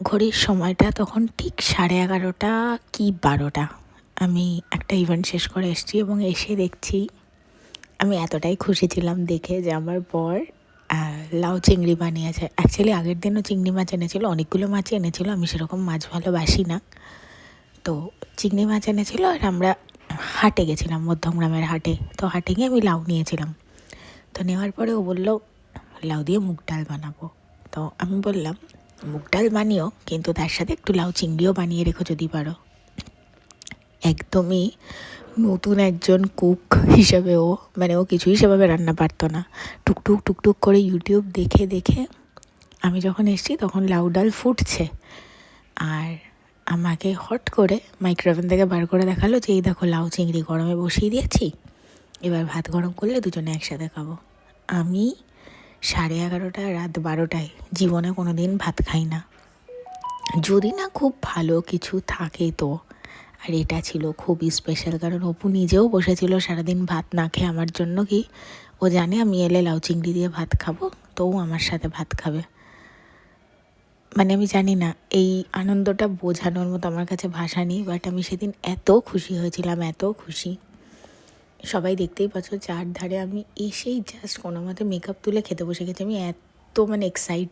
ঘড়ির সময়টা তখন ঠিক 11:30 কি 12টা। আমি একটা ইভেন্ট শেষ করে এসেছি এবং এসে দেখছি, আমি এতটাই খুশি ছিলাম দেখে যে আমার বর লাউ চিংড়ি বানিয়েছে। অ্যাকচুয়ালি আগের দিনও চিংড়ি মাছ এনেছিল, অনেকগুলো মাছই এনেছিল। আমি সেরকম মাছ ভালোবাসি না, তো চিংড়ি মাছ এনেছিল। আর আমরা হাটে গেছিলাম, মধ্যমগ্রামের হাটে। তো হাটে গিয়ে আমি লাউ নিয়েছিলাম। তো নেওয়ার পরে ও বললো লাউ দিয়ে মুগ ডাল বানাবো। তো আমি বললাম মুগ ডাল বানিও, কিন্তু তার সাথে একটু লাউ চিংড়িও বানিয়ে রেখো যদি পারো। একদমই নতুন একজন কুক হিসাবে ও কিছুই সেভাবে রান্না পারতো না। টুকটুক টুকটুক করে ইউটিউব দেখে দেখে আমি যখন এসেছি তখন লাউ ডাল ফুটছে, আর আমাকে হট করে মাইক্রোওভেন থেকে বার করে দেখালো যে এই দেখো লাউ চিংড়ি গরমে বসিয়ে দিয়েছি, এবার ভাত গরম করলে দুজনে একসাথে খাবো। আমি 11:30 রাত 12টায় জীবনে কোনো দিন ভাত খাই না, যদি না খুব ভালো কিছু থাকে তো। আর এটা ছিল খুবই স্পেশাল, কারণ অপু নিজেও বসেছিল সারাদিন ভাত না খেয়ে আমার জন্য। কি ও জানে আমি এলে লাউ চিংড়ি দিয়ে ভাত খাবো, তো ও আমার সাথে ভাত খাবে। মানে আমি জানি না এই আনন্দটা বোঝানোর মতো আমার কাছে ভাষা নেই, বাট আমি সেদিন এত খুশি হয়েছিলাম, এত খুশি। সবাই দেখতেই পাচ্ছ চারধারে আমি এসেই জাস্ট কোনো মতে মেকআপ তুলে খেতে বসে গেছি। আমি এত এক্সাইটেড